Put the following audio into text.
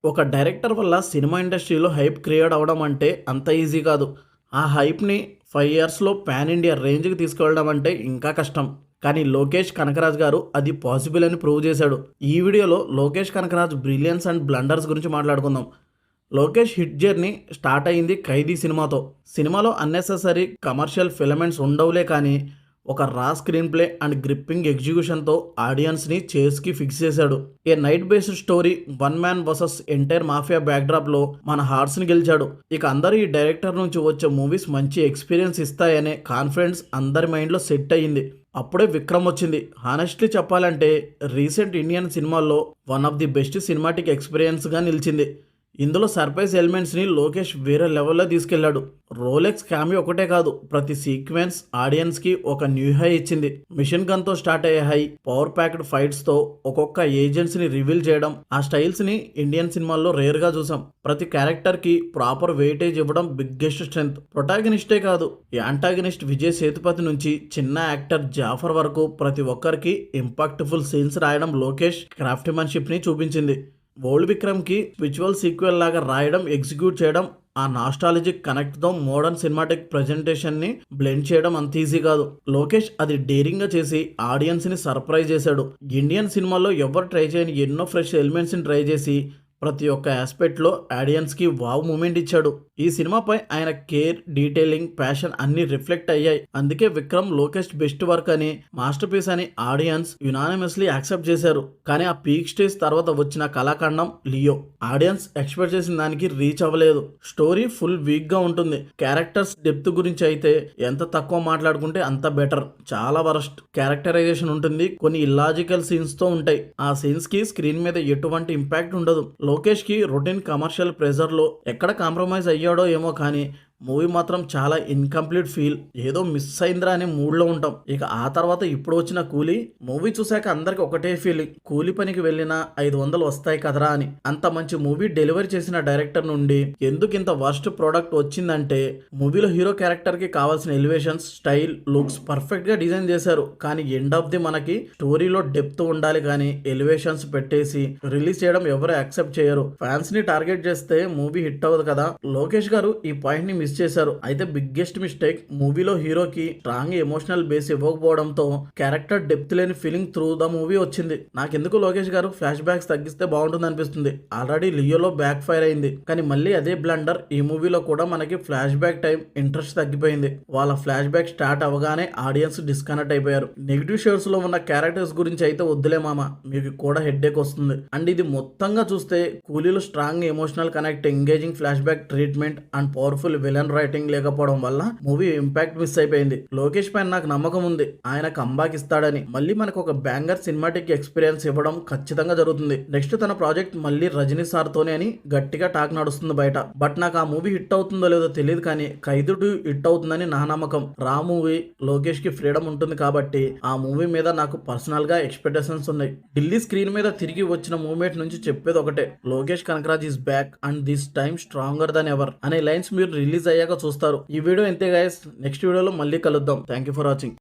ఒక డైరెక్టర్ వల్ల సినిమా ఇండస్ట్రీలో హైప్ క్రియేట్ అవ్వడం అంటే అంత ఈజీ కాదు. ఆ హైప్‌ని 5 ఇయర్స్‌లో పాన్ ఇండియా రేంజ్‌కి తీసుకెళ్ళడం అంటే ఇంకా కష్టం. కానీ లోకేష్ కనకరాజ్ గారు అది పాసిబుల్ అని ప్రూవ్ చేశాడు. ఈ వీడియోలో Lokesh Kanagaraj brilliance and blunders గురించి మాట్లాడుకుందాం. లోకేష్ హిట్ జర్నీ స్టార్ట్ అయింది 'ఖైదీ' సినిమాతో. సినిమాలో అన్నెసెసరీ కమర్షియల్ ఫిలమెంట్స్ ఉండవులే కానీ ఒక raw screenplay and gripping ఎగ్జిక్యూషన్తో ఆడియన్స్ని చేస్కి ఫిక్స్ చేశాడు. A night based story, one man versus entire mafia బ్యాక్డ్రాప్లో మన హార్ట్స్ని గెలిచాడు. ఇక అందరూ ఈ డైరెక్టర్ నుంచి వచ్చే మూవీస్ మంచి ఎక్స్పీరియన్స్ ఇస్తాయనే కాన్ఫిడెన్స్ అందరి మైండ్లో సెట్ అయ్యింది. అప్పుడే విక్రమ్ వచ్చింది. హానెస్ట్లీ చెప్పాలంటే రీసెంట్ ఇండియన్ సినిమాల్లో one of the best cinematic ఎక్స్పీరియన్స్గా నిలిచింది. ఇందులో సర్ప్రైజ్ ఎలిమెంట్స్ని లోకేష్ వేరే లెవెల్లో తీసుకెళ్లాడు. రోలెక్స్ క్యామియో ఒకటే కాదు, ప్రతి సీక్వెన్స్ ఆడియన్స్కి ఒక న్యూ హై ఇచ్చింది. మిషన్ గన్తో స్టార్ట్ అయ్యే హై, పవర్ ప్యాక్డ్ ఫైట్స్తో ఒక్కొక్క ఏజెంట్స్ని రివీల్ చేయడం, ఆ స్టైల్స్ని ఇండియన్ సినిమాల్లో రేర్గా చూసాం. ప్రతి క్యారెక్టర్కి ప్రాపర్ వెయిటేజ్ ఇవ్వడం బిగ్గెస్ట్ స్ట్రెంగ్త్. ప్రొటాగనిస్టే కాదు, యాంటాగనిస్ట్ విజయ్ సేతుపతి నుంచి చిన్న యాక్టర్ జాఫర్ వరకు ప్రతి ఒక్కరికి ఇంపాక్ట్ఫుల్ సీన్స్ రాయడం లోకేష్ క్రాఫ్ట్మెన్షిప్ని చూపించింది. ఓల్డ్ విక్రమ్కి స్పిరిచువల్ సీక్వెల్ లాగా రాయడం, ఎగ్జిక్యూట్ చేయడం, ఆ నాస్టాలజిక్ కనెక్ట్తో మోడర్న్ సినిమాటిక్ ప్రజెంటేషన్ని బ్లెండ్ చేయడం అంత ఈజీ కాదు. లోకేష్ అది డేరింగ్గా చేసి ఆడియన్స్ని సర్ప్రైజ్ చేశాడు. ఇండియన్ సినిమాలో ఎవరు ట్రై చేయని ఎన్నో ఫ్రెష్ ఎలిమెంట్స్ని ట్రై చేసి ప్రతి ఒక్క ఆస్పెక్ట్లో ఆడియన్స్కి వావ్ మూమెంట్ ఇచ్చాడు. ఈ సినిమాపై ఆయన కేర్, డీటెయిలింగ్, ప్యాషన్ అన్ని రిఫ్లెక్ట్ అయ్యాయి. అందుకే విక్రమ్ లోకేష్ బెస్ట్ వర్క్ అని, మాస్టర్ పీస్ అని ఆడియన్స్ యునానిమస్లీ యాక్సెప్ట్ చేశారు. కానీ ఆ పీక్ స్టేజ్ తర్వాత వచ్చిన కళాఖండం లియో ఆడియన్స్ ఎక్స్పెక్ట్ చేసిన దానికి రీచ్ అవ్వలేదు. స్టోరీ ఫుల్ వీక్గా ఉంటుంది. క్యారెక్టర్స్ డెప్త్ గురించి అయితే ఎంత తక్కువ మాట్లాడుకుంటే అంత బెటర్. చాలా వరస్ట్ క్యారెక్టరైజేషన్ ఉంటుంది. కొన్ని ఇల్లాజికల్ సీన్స్తో ఉంటాయి. ఆ సీన్స్కి స్క్రీన్ మీద ఎటువంటి ఇంపాక్ట్ ఉండదు. లోకేష్కి రొటీన్ కమర్షియల్ ప్రెజర్లో ఎక్కడ కాంప్రమైజ్ అయ్యాడో ఏమో కానీ మూవీ మాత్రం చాలా ఇన్కంప్లీట్ ఫీల్. ఏదో మిస్ అయిందిరా అనే మూడ్లో ఉంటాం. ఇక ఆ తర్వాత ఇప్పుడు వచ్చిన కూలీ మూవీ చూశాక అందరికి ఒకటే ఫీలింగ్, కూలీ పనికి వెళ్ళినా 500 వస్తాయి కదరా అని. అంత మంచి మూవీ డెలివరీ చేసిన డైరెక్టర్ నుండి ఎందుకు ఇంత వర్స్ట్ ప్రోడక్ట్ వచ్చిందంటే, మూవీలో హీరో క్యారెక్టర్కి కావాల్సిన ఎలివేషన్స్, స్టైల్, లుక్స్ పర్ఫెక్ట్గా డిజైన్ చేశారు. కానీ ఎండ్ ఆఫ్ ది మనకి స్టోరీలో డెప్త్ ఉండాలి కానీ ఎలివేషన్స్ పెట్టేసి రిలీజ్ చేయడం ఎవరు యాక్సెప్ట్ చేయరు. ఫ్యాన్స్ని టార్గెట్ చేస్తే మూవీ హిట్ అవ్వదు కదా. లోకేష్ గారు ఈ పాయింట్ని మిస్ చేశారు. అయితే బిగ్గెస్ట్ మిస్టేక్, మూవీలో హీరోకి స్ట్రాంగ్ ఎమోషనల్ బేస్ ఇవ్వకపోవడంతో క్యారెక్టర్ డెప్త్ లేని ఫీలింగ్ త్రూ ద మూవీ వచ్చింది. నాకెందుకు లోకేష్ గారు ఫ్లాష్ బ్యాక్స్ తగ్గిస్తే బాగుంటుంది అనిపిస్తుంది. ఆల్రెడీ లియోలో బ్యాక్ ఫైర్ అయింది, కానీ మళ్ళీ అదే బ్లండర్ ఈ మూవీలో కూడా మనకి ఫ్లాష్ బ్యాక్ టైం ఇంట్రెస్ట్ తగ్గిపోయింది. వాళ్ళ ఫ్లాష్ బ్యాక్ స్టార్ట్ అవగానే ఆడియన్స్ డిస్కనెక్ట్ అయిపోయారు. నెగిటివ్ షేడ్స్ లో ఉన్న క్యారెక్టర్స్ గురించి అయితే వద్దులే మామ, మీకు కూడా హెడ్ఏక్ వస్తుంది. అండ్ ఇది మొత్తంగా చూస్తే కూలీలో strong emotional connect, engaging flashback treatment and powerful villain writing లేకపోవడం వల్ల మూవీ ఇంపాక్ట్ మిస్ అయిపోయింది. లోకేష్ పైన నాకు నమ్మకం ఉంది, ఆయన కంబ్యాక్ ఇస్తాడని. మళ్ళీ మనకు ఒక బ్యాంగర్ సినిమాటిక్ ఎక్స్పీరియన్స్ ఇవ్వడం ఖచ్చితంగా జరుగుతుంది. నెక్స్ట్ తన ప్రాజెక్ట్ మళ్ళీ రజనీ సార్ తోనే అని గట్టిగా టాక్ నడుస్తుంది బయట. బట్ నాకు ఆ మూవీ హిట్ అవుతుందో లేదో తెలియదు కానీ ఖైదీ 2 హిట్ అవుతుందని నా నమ్మకం. రా మూవీ లోకేష్ కి ఫ్రీడమ్ ఉంటుంది కాబట్టి ఆ మూవీ మీద నాకు పర్సనల్ గా ఎక్స్పెక్టేషన్స్ ఉన్నాయి. ఢిల్లీ స్క్రీన్ మీద తిరిగి వచ్చిన మూవ్మెంట్ నుంచి చెప్పేది ఒకటే, Lokesh Kanagaraj is back and this time stronger than ever అనే లైన్స్ మీరు రిలీజ్ అయ్యాక చూస్తారు. ఈ వీడియో ఇంతే గైస్, నెక్స్ట్ వీడియోలో మళ్ళీ కలుద్దాం. Thank you for watching.